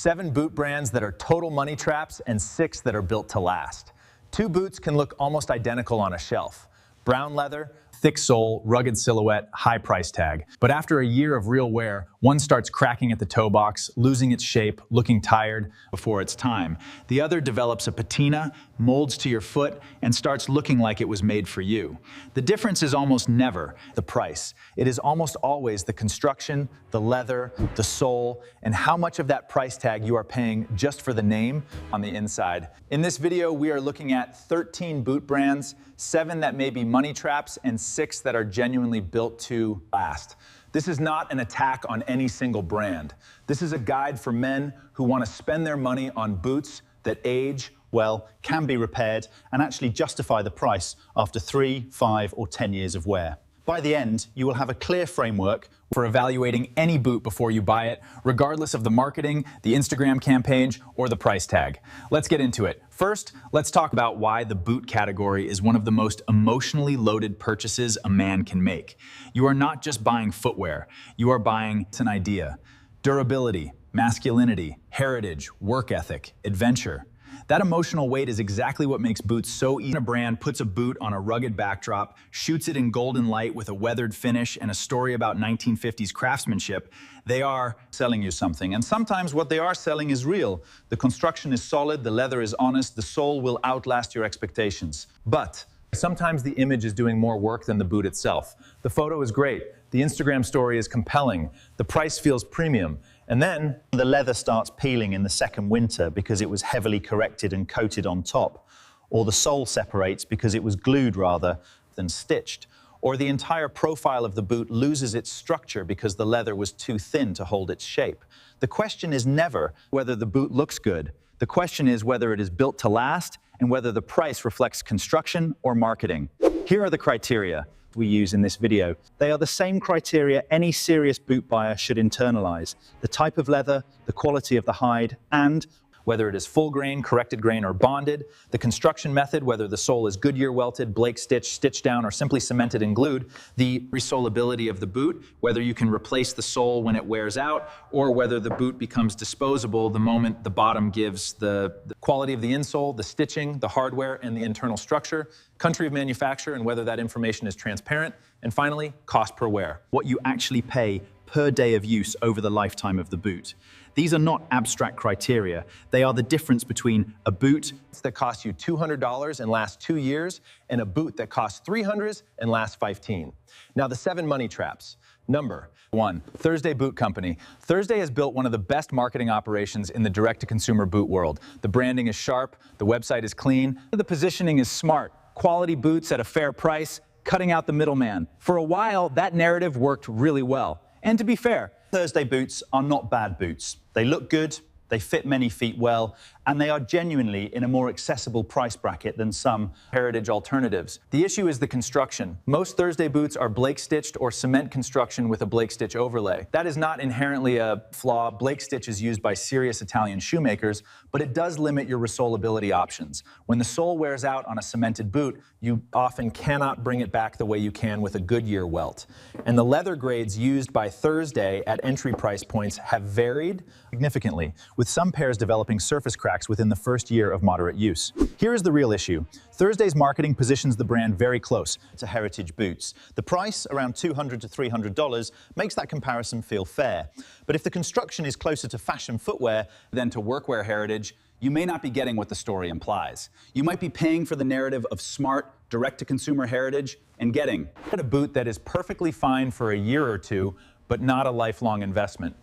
7 boot brands that are total money traps and 6 that are built to last. 2 boots can look almost identical on a shelf. Brown leather, thick sole, rugged silhouette, high price tag. But after a year of real wear, one starts cracking at the toe box, losing its shape, looking tired before its time. The other develops a patina, molds to your foot, and starts looking like it was made for you. The difference is almost never the price. It is almost always the construction, the leather, the sole, and how much of that price tag you are paying just for the name on the inside. In this video, we are looking at 13 boot brands, 7 that may be money traps, and 6 that are genuinely built to last. This is not an attack on any single brand. This is a guide for men who want to spend their money on boots that age, well, can be repaired and actually justify the price after 3, 5, or 10 years of wear. By the end, you will have a clear framework for evaluating any boot before you buy it, regardless of the marketing, the Instagram campaign, or the price tag. Let's get into it. First, let's talk about why the boot category is one of the most emotionally loaded purchases a man can make. You are not just buying footwear, you are buying an idea. Durability, masculinity, heritage, work ethic, adventure. That emotional weight is exactly what makes boots so easy. A brand puts a boot on a rugged backdrop, shoots it in golden light with a weathered finish and a story about 1950s craftsmanship, they are selling you something. And sometimes what they are selling is real. The construction is solid, the leather is honest, the sole will outlast your expectations. But sometimes the image is doing more work than the boot itself. The photo is great, the Instagram story is compelling, the price feels premium, and then the leather starts peeling in the second winter because it was heavily corrected and coated on top, or the sole separates because it was glued rather than stitched, or the entire profile of the boot loses its structure because the leather was too thin to hold its shape. The question is never whether the boot looks good. The question is whether it is built to last and whether the price reflects construction or marketing. Here are the criteria we use in this video. They are the same criteria any serious boot buyer should internalize: the type of leather, the quality of the hide, and whether it is full grain, corrected grain, or bonded, the construction method, whether the sole is Goodyear welted, Blake stitched, stitchdown, or simply cemented and glued, the resoleability of the boot, whether you can replace the sole when it wears out, or whether the boot becomes disposable the moment the bottom gives, the quality of the insole, the stitching, the hardware, and the internal structure, country of manufacture, and whether that information is transparent, and finally, cost per wear, what you actually pay per day of use over the lifetime of the boot. These are not abstract criteria. They are the difference between a boot that costs you $200 and lasts 2 years and a boot that costs $300 and lasts 15. Now, the 7 money traps. Number 1, Thursday Boot Company. Thursday has built one of the best marketing operations in the direct-to-consumer boot world. The branding is sharp, the website is clean, the positioning is smart. Quality boots at a fair price, cutting out the middleman. For a while, that narrative worked really well. And to be fair, Thursday boots are not bad boots. They look good, they fit many feet well, and they are genuinely in a more accessible price bracket than some heritage alternatives. The issue is the construction. Most Thursday boots are Blake stitched or cement construction with a Blake stitch overlay. That is not inherently a flaw. Blake stitch is used by serious Italian shoemakers, but it does limit your resoleability options. When the sole wears out on a cemented boot, you often cannot bring it back the way you can with a Goodyear welt. And the leather grades used by Thursday at entry price points have varied significantly, with some pairs developing surface cracks within the first year of moderate use. Here is the real issue. Thursday's marketing positions the brand very close to heritage boots. The price, around $200 to $300, makes that comparison feel fair. But if the construction is closer to fashion footwear than to workwear heritage, you may not be getting what the story implies. You might be paying for the narrative of smart, direct-to-consumer heritage and getting a boot that is perfectly fine for a year or two, but not a lifelong investment.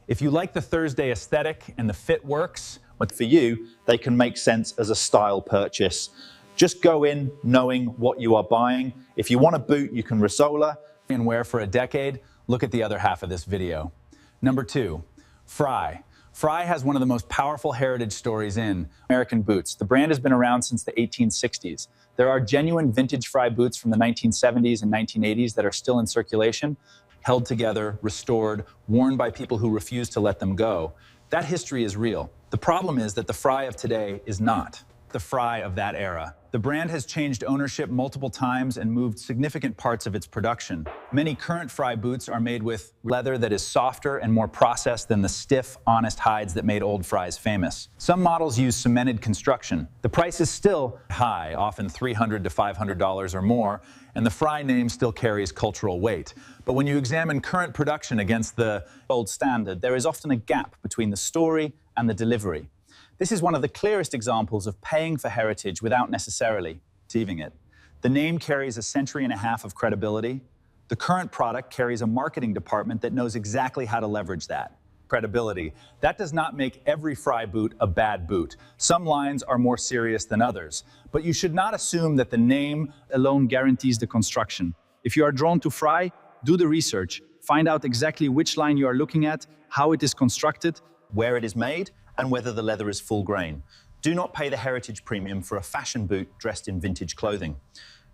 If you like the Thursday aesthetic and the fit works, but for you, they can make sense as a style purchase. Just go in knowing what you are buying. If you want a boot you can resole and wear for a decade, look at the other half of this video. Number 2, Frye. Frye has one of the most powerful heritage stories in American boots. The brand has been around since the 1860s. There are genuine vintage Frye boots from the 1970s and 1980s that are still in circulation, held together, restored, worn by people who refuse to let them go. That history is real. The problem is that the Frye of today is not the Frye of that era. The brand has changed ownership multiple times and moved significant parts of its production. Many current Fry boots are made with leather that is softer and more processed than the stiff, honest hides that made old Fries famous. Some models use cemented construction. The price is still high, often $300 to $500 or more, and the Fry name still carries cultural weight. But when you examine current production against the old standard, there is often a gap between the story and the delivery. This is one of the clearest examples of paying for heritage without necessarily achieving it. The name carries a century and a half of credibility. The current product carries a marketing department that knows exactly how to leverage that credibility. That does not make every Fry boot a bad boot. Some lines are more serious than others, but you should not assume that the name alone guarantees the construction. If you are drawn to Fry, do the research. Find out exactly which line you are looking at, how it is constructed, where it is made, and whether the leather is full grain. Do not pay the heritage premium for a fashion boot dressed in vintage clothing.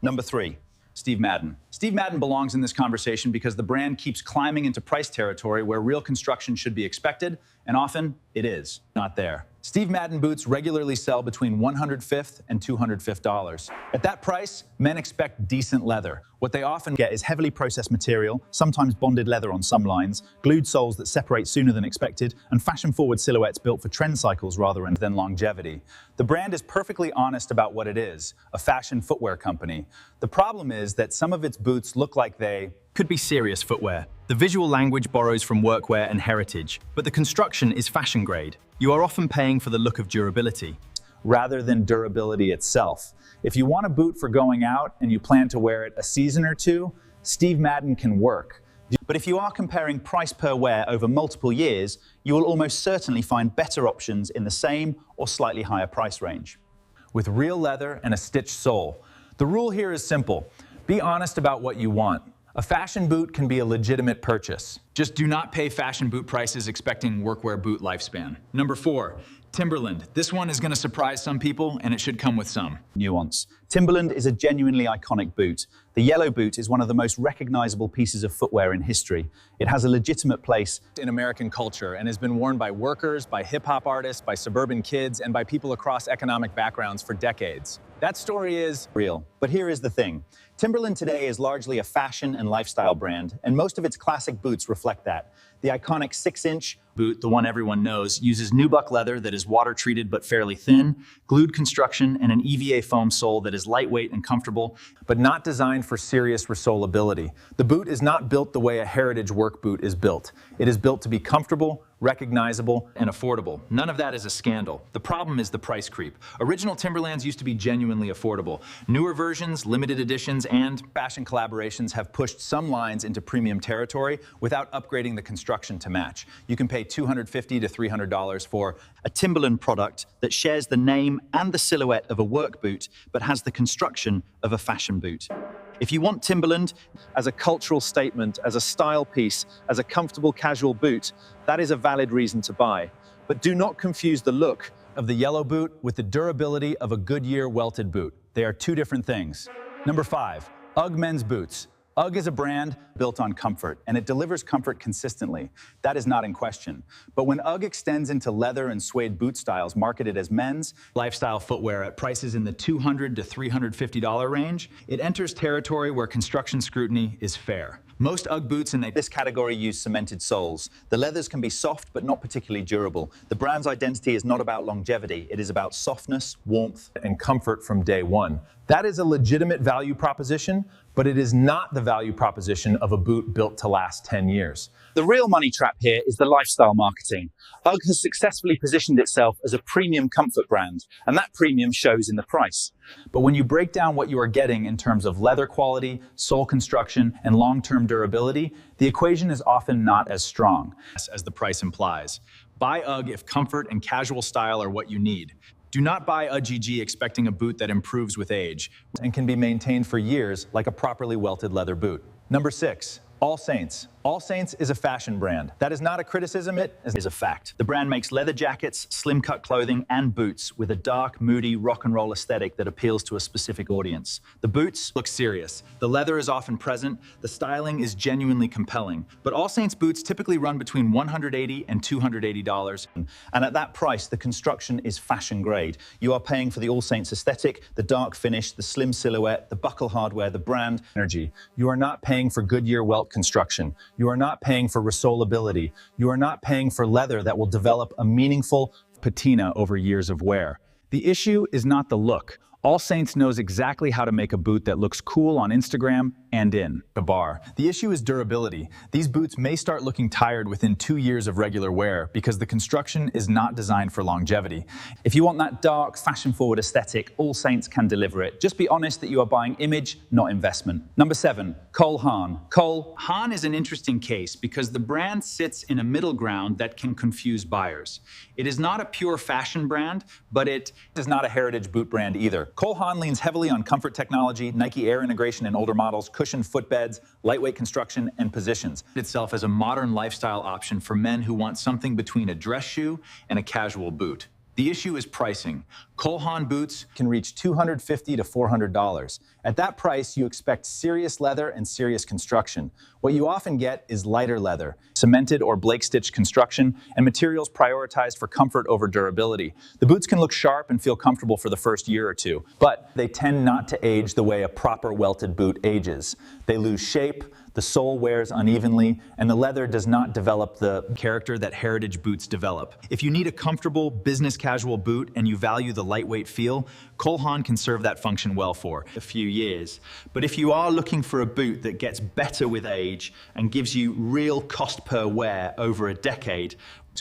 Number 3, Steve Madden. Steve Madden belongs in this conversation because the brand keeps climbing into price territory where real construction should be expected, and often it is not there. Steve Madden boots regularly sell between $105 and $205. At that price, men expect decent leather. What they often get is heavily processed material, sometimes bonded leather on some lines, glued soles that separate sooner than expected, and fashion-forward silhouettes built for trend cycles rather than longevity. The brand is perfectly honest about what it is, a fashion footwear company. The problem is that some of its boots look like they could be serious footwear. The visual language borrows from workwear and heritage, but the construction is fashion grade. You are often paying for the look of durability rather than durability itself. If you want a boot for going out and you plan to wear it a season or two, Steve Madden can work. But if you are comparing price per wear over multiple years, you will almost certainly find better options in the same or slightly higher price range. With real leather and a stitched sole. The rule here is simple. Be honest about what you want. A fashion boot can be a legitimate purchase. Just do not pay fashion boot prices expecting workwear boot lifespan. Number 4, Timberland. This one is going to surprise some people, and it should come with some nuance. Timberland is a genuinely iconic boot. The yellow boot is one of the most recognizable pieces of footwear in history. It has a legitimate place in American culture and has been worn by workers, by hip-hop artists, by suburban kids, and by people across economic backgrounds for decades. That story is real. But here is the thing. Timberland today is largely a fashion and lifestyle brand, and most of its classic boots reflect that. The iconic 6-inch boot, the one everyone knows, uses nubuck leather that is water-treated but fairly thin, glued construction, and an EVA foam sole that is lightweight and comfortable, but not designed for serious resoleability. The boot is not built the way a heritage work boot is built. It is built to be comfortable, recognizable, and affordable. None of that is a scandal. The problem is the price creep. Original Timberlands used to be genuinely affordable. Newer versions, limited editions, and fashion collaborations have pushed some lines into premium territory without upgrading the construction to match. You can pay $250 to $300 for a Timberland product that shares the name and the silhouette of a work boot, but has the construction of a fashion boot. If you want Timberland as a cultural statement, as a style piece, as a comfortable casual boot, that is a valid reason to buy. But do not confuse the look of the yellow boot with the durability of a Goodyear welted boot. They are two different things. Number 5, UGG men's boots. UGG is a brand built on comfort, and it delivers comfort consistently. That is not in question. But when UGG extends into leather and suede boot styles marketed as men's lifestyle footwear at prices in the $200 to $350 range, it enters territory where construction scrutiny is fair. Most UGG boots in this category use cemented soles. The leathers can be soft but not particularly durable. The brand's identity is not about longevity. It is about softness, warmth, and comfort from day one. That is a legitimate value proposition, but it is not the value proposition of a boot built to last 10 years. The real money trap here is the lifestyle marketing. UGG has successfully positioned itself as a premium comfort brand, and that premium shows in the price. But when you break down what you are getting in terms of leather quality, sole construction, and long-term durability, the equation is often not as strong as the price implies. Buy UGG if comfort and casual style are what you need. Do not buy UGG expecting a boot that improves with age and can be maintained for years like a properly welted leather boot. Number 6, All Saints. All Saints is a fashion brand. That is not a criticism, it is a fact. The brand makes leather jackets, slim-cut clothing, and boots with a dark, moody, rock and roll aesthetic that appeals to a specific audience. The boots look serious. The leather is often present. The styling is genuinely compelling. But All Saints boots typically run between $180 and $280. And at that price, the construction is fashion grade. You are paying for the All Saints aesthetic, the dark finish, the slim silhouette, the buckle hardware, the brand energy. You are not paying for Goodyear welt construction. You are not paying for resoleability. You are not paying for leather that will develop a meaningful patina over years of wear. The issue is not the look. All Saints knows exactly how to make a boot that looks cool on Instagram and in a bar. The issue is durability. These boots may start looking tired within 2 years of regular wear because the construction is not designed for longevity. If you want that dark, fashion-forward aesthetic, All Saints can deliver it. Just be honest that you are buying image, not investment. Number 7, Cole Haan. Cole Haan is an interesting case because the brand sits in a middle ground that can confuse buyers. It is not a pure fashion brand, but it is not a heritage boot brand either. Cole Haan leans heavily on comfort technology, Nike Air integration in older models, cushioned footbeds, lightweight construction, and positions. Itself as a modern lifestyle option for men who want something between a dress shoe and a casual boot. The issue is pricing. Cole Haan boots can reach $250 to $400. At that price, you expect serious leather and serious construction. What you often get is lighter leather, cemented or Blake stitch construction, and materials prioritized for comfort over durability. The boots can look sharp and feel comfortable for the first year or two, but they tend not to age the way a proper welted boot ages. They lose shape, the sole wears unevenly, and the leather does not develop the character that heritage boots develop. If you need a comfortable, business casual boot and you value the lightweight feel, Cole Haan can serve that function well for a few years. But if you are looking for a boot that gets better with age and gives you real cost per wear over a decade,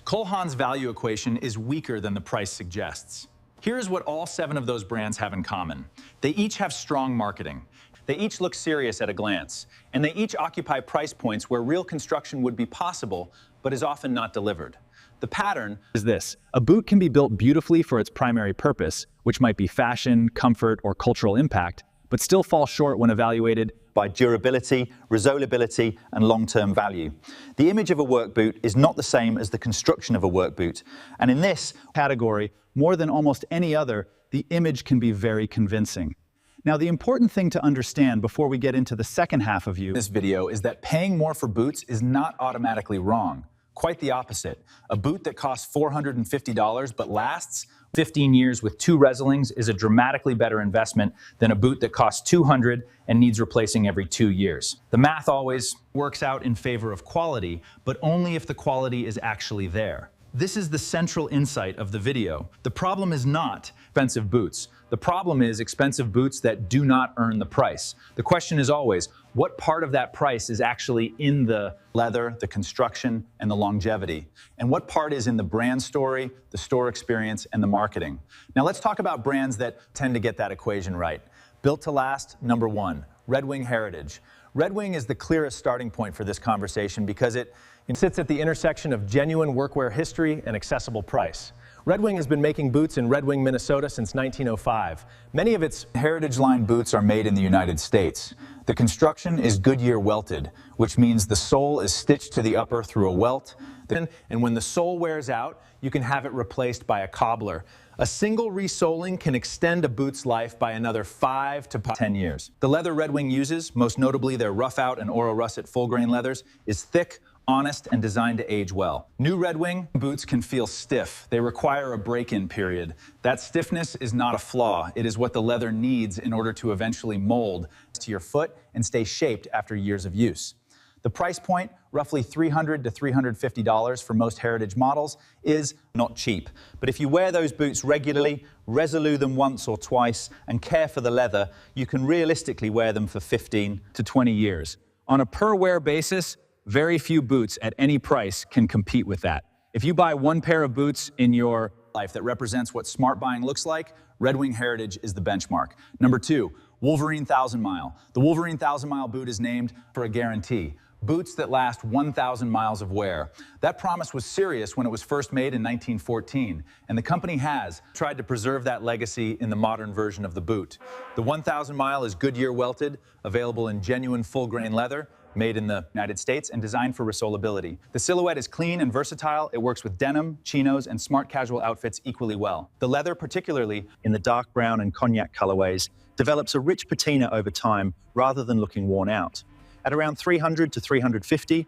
Cole Haan's value equation is weaker than the price suggests. Here's what all 7 of those brands have in common. They each have strong marketing. They each look serious at a glance, and they each occupy price points where real construction would be possible, but is often not delivered. The pattern is this. A boot can be built beautifully for its primary purpose, which might be fashion, comfort, or cultural impact, but still fall short when evaluated by durability, resoleability, and long-term value. The image of a work boot is not the same as the construction of a work boot, and in this category, more than almost any other, the image can be very convincing. Now, the important thing to understand before we get into the second half of this video is that paying more for boots is not automatically wrong. Quite the opposite. A boot that costs $450 but lasts 15 years with 2 resolings is a dramatically better investment than a boot that costs $200 and needs replacing every 2 years. The math always works out in favor of quality, but only if the quality is actually there. This is the central insight of the video. The problem is not expensive boots. The problem is expensive boots that do not earn the price. The question is always, what part of that price is actually in the leather, the construction, and the longevity? And what part is in the brand story, the store experience, and the marketing? Now let's talk about brands that tend to get that equation right. Built to last, number 1, Red Wing Heritage. Red Wing is the clearest starting point for this conversation because it sits at the intersection of genuine workwear history and accessible price. Red Wing has been making boots in Red Wing, Minnesota since 1905. Many of its heritage line boots are made in the United States. The construction is Goodyear welted, which means the sole is stitched to the upper through a welt, and when the sole wears out, you can have it replaced by a cobbler. A single resoling can extend a boot's life by another 5 to 10 years. The leather Red Wing uses, most notably their rough out and Oro russet full grain leathers, is thick, honest, and designed to age well. New Red Wing boots can feel stiff. They require a break-in period. That stiffness is not a flaw. It is what the leather needs in order to eventually mold to your foot and stay shaped after years of use. The price point, roughly $300 to $350 for most heritage models, is not cheap. But if you wear those boots regularly, resolue them once or twice, and care for the leather, you can realistically wear them for 15 to 20 years. On a per-wear basis, very few boots at any price can compete with that. If you buy one pair of boots in your life that represents what smart buying looks like, Red Wing Heritage is the benchmark. Number 2, Wolverine 1000 Mile. The Wolverine 1000 Mile boot is named for a guarantee. Boots that last 1,000 miles of wear. That promise was serious when it was first made in 1914, and the company has tried to preserve that legacy in the modern version of the boot. The 1000 Mile is Goodyear welted, available in genuine full-grain leather, made in the United States and designed for resoleability. The silhouette is clean and versatile. It works with denim, chinos, and smart casual outfits equally well. The leather, particularly in the dark brown and cognac colorways, develops a rich patina over time rather than looking worn out. At around $300 to $350,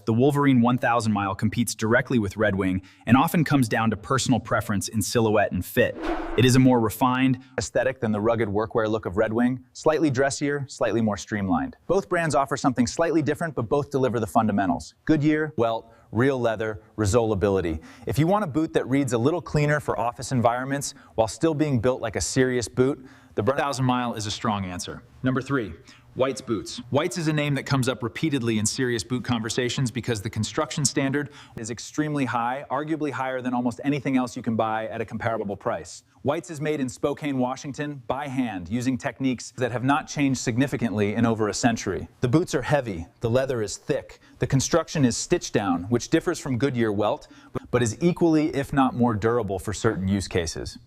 the Wolverine 1000 Mile competes directly with Red Wing and often comes down to personal preference in silhouette and fit. It is a more refined aesthetic than the rugged workwear look of Red Wing, slightly dressier, slightly more streamlined. Both brands offer something slightly different, but both deliver the fundamentals. Goodyear, welt, real leather, resoleability. If you want a boot that reads a little cleaner for office environments while still being built like a serious boot, the 1000 Mile is a strong answer. Number 3. White's boots. White's is a name that comes up repeatedly in serious boot conversations because the construction standard is extremely high, arguably higher than almost anything else you can buy at a comparable price. White's is made in Spokane, Washington, by hand, using techniques that have not changed significantly in over a century. The boots are heavy, the leather is thick, the construction is stitchdown, which differs from Goodyear welt, but is equally, if not more durable for certain use cases.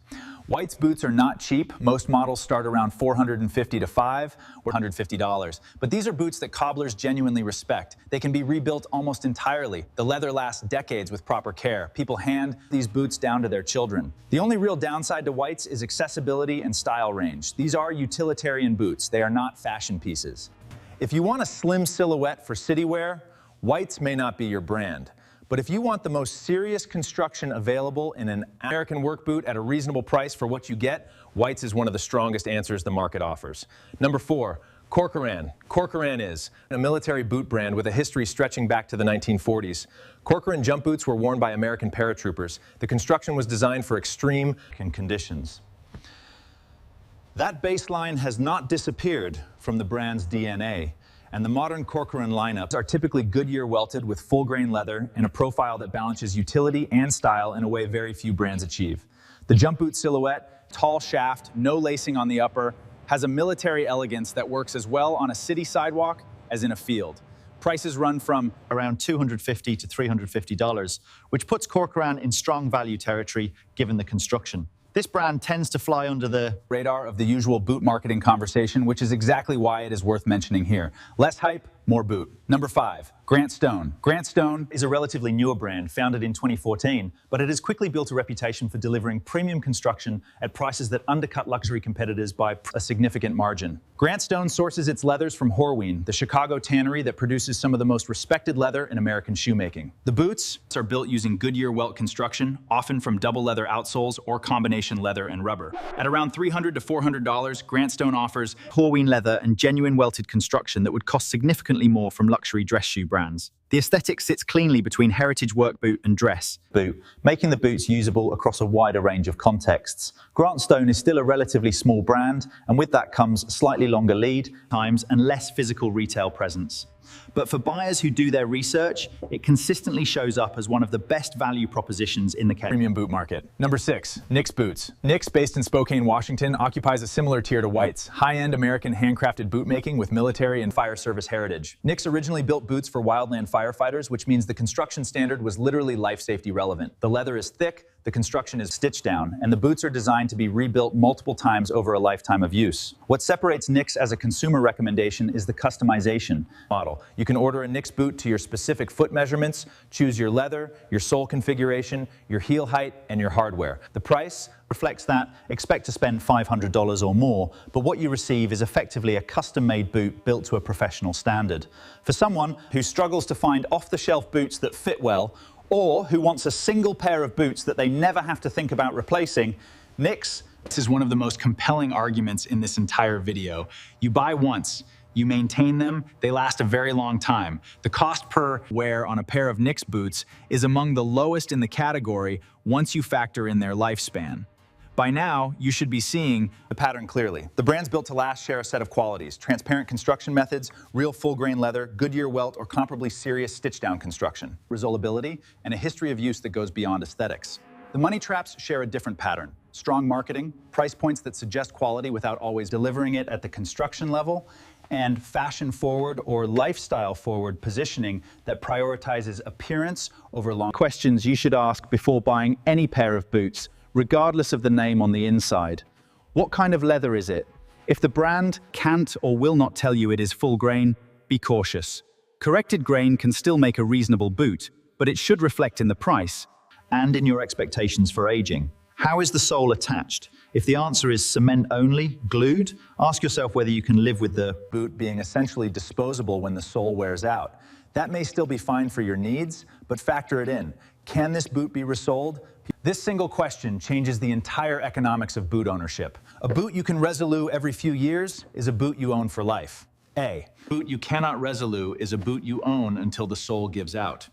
White's boots are not cheap. Most models start around $450 to $500 or $150. But these are boots that cobblers genuinely respect. They can be rebuilt almost entirely. The leather lasts decades with proper care. People hand these boots down to their children. The only real downside to White's is accessibility and style range. These are utilitarian boots. They are not fashion pieces. If you want a slim silhouette for city wear, White's may not be your brand. But if you want the most serious construction available in an American work boot at a reasonable price for what you get, White's is one of the strongest answers the market offers. Number 4, Corcoran. Corcoran is a military boot brand with a history stretching back to the 1940s. Corcoran jump boots were worn by American paratroopers. The construction was designed for extreme conditions. That baseline has not disappeared from the brand's DNA. And the modern Corcoran lineups are typically Goodyear welted with full-grain leather and a profile that balances utility and style in a way very few brands achieve. The jump boot silhouette, tall shaft, no lacing on the upper, has a military elegance that works as well on a city sidewalk as in a field. Prices run from around $250 to $350, which puts Corcoran in strong value territory given the construction. This brand tends to fly under the radar of the usual boot marketing conversation, which is exactly why it is worth mentioning here. Less hype, more boot. Number 5, Grant Stone. Grant Stone is a relatively newer brand, founded in 2014, but it has quickly built a reputation for delivering premium construction at prices that undercut luxury competitors by a significant margin. Grant Stone sources its leathers from Horween, the Chicago tannery that produces some of the most respected leather in American shoemaking. The boots are built using Goodyear welt construction, often from double leather outsoles or combination leather and rubber. At around $300 to $400, Grant Stone offers Horween leather and genuine welted construction that would cost significantly more from luxury dress shoe brands. The aesthetic sits cleanly between heritage work boot and dress boot, making the boots usable across a wider range of contexts. Grant Stone is still a relatively small brand, and with that comes slightly longer lead times and less physical retail presence. But for buyers who do their research, it consistently shows up as one of the best value propositions in the premium boot market. Number 6, Nick's boots. Nick's, based in Spokane, Washington, occupies a similar tier to White's, high-end American handcrafted boot making with military and fire service heritage. Nick's originally built boots for wildland firefighters, which means the construction standard was literally life safety relevant. The leather is thick, the construction is stitched down, and the boots are designed to be rebuilt multiple times over a lifetime of use. What separates Nick's as a consumer recommendation is the customization model. You can order a Nick's boot to your specific foot measurements, choose your leather, your sole configuration, your heel height, and your hardware. The price reflects that. Expect to spend $500 or more, but what you receive is effectively a custom-made boot built to a professional standard. For someone who struggles to find off-the-shelf boots that fit well, or who wants a single pair of boots that they never have to think about replacing, Nick's is one of the most compelling arguments in this entire video. You buy once, you maintain them, they last a very long time. The cost per wear on a pair of Nick's boots is among the lowest in the category once you factor in their lifespan. By now, you should be seeing the pattern clearly. The brands built to last share a set of qualities: transparent construction methods, real full-grain leather, Goodyear welt, or comparably serious stitch-down construction, resoleability, and a history of use that goes beyond aesthetics. The money traps share a different pattern: strong marketing, price points that suggest quality without always delivering it at the construction level, and fashion-forward or lifestyle-forward positioning that prioritizes appearance over long. Questions you should ask before buying any pair of boots, regardless of the name on the inside. What kind of leather is it? If the brand can't or will not tell you it is full grain, be cautious. Corrected grain can still make a reasonable boot, but it should reflect in the price. And in your expectations for aging. How is the sole attached? If the answer is cement only, glued, ask yourself whether you can live with the boot being essentially disposable when the sole wears out. That may still be fine for your needs, but factor it in. Can this boot be resoled? This single question changes the entire economics of boot ownership. A boot you can resolue every few years is a boot you own for life. A boot you cannot resolue is a boot you own until the sole gives out.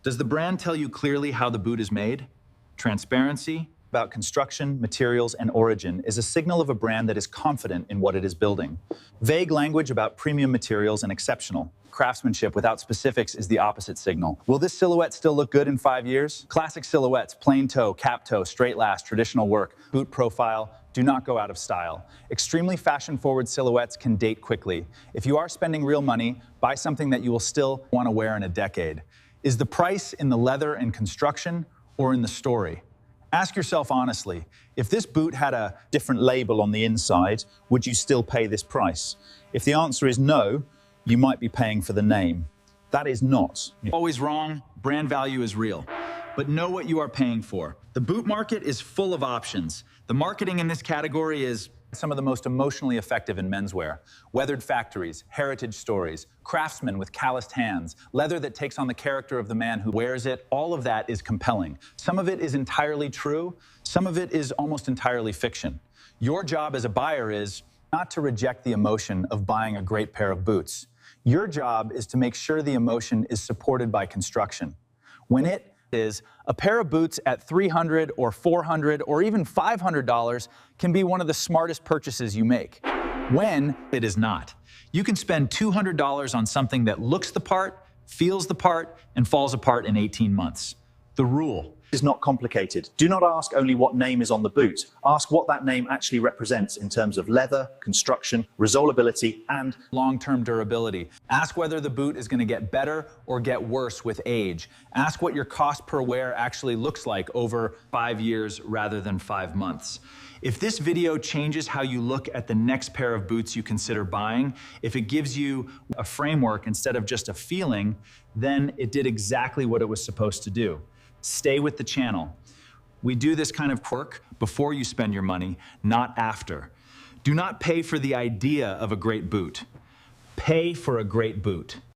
Does the brand tell you clearly how the boot is made? Transparency about construction, materials, and origin is a signal of a brand that is confident in what it is building. Vague language about premium materials and exceptional craftsmanship without specifics is the opposite signal. Will this silhouette still look good in 5 years? Classic silhouettes, plain toe, cap toe, straight last, traditional work, boot profile, do not go out of style. Extremely fashion-forward silhouettes can date quickly. If you are spending real money, buy something that you will still want to wear in a decade. Is the price in the leather and construction or in the story? Ask yourself honestly, if this boot had a different label on the inside, would you still pay this price? If the answer is no, you might be paying for the name. That is not. Always wrong, brand value is real. But know what you are paying for. The boot market is full of options. The marketing in this category is some of the most emotionally effective in menswear. Weathered factories, heritage stories, craftsmen with calloused hands, leather that takes on the character of the man who wears it. All of that is compelling. Some of it is entirely true. Some of it is almost entirely fiction. Your job as a buyer is not to reject the emotion of buying a great pair of boots. Your job is to make sure the emotion is supported by construction. When it is a pair of boots at $300 or $400 or even $500 can be one of the smartest purchases you make. When it is not. You can spend $200 on something that looks the part, feels the part, and falls apart in 18 months. The rule is not complicated. Do not ask only what name is on the boot. Ask what that name actually represents in terms of leather, construction, resoleability, and long-term durability. Ask whether the boot is going to get better or get worse with age. Ask what your cost per wear actually looks like over 5 years rather than 5 months. If this video changes how you look at the next pair of boots you consider buying, if it gives you a framework instead of just a feeling, then it did exactly what it was supposed to do. Stay with the channel. We do this kind of work before you spend your money, not after. Do not pay for the idea of a great boot. Pay for a great boot.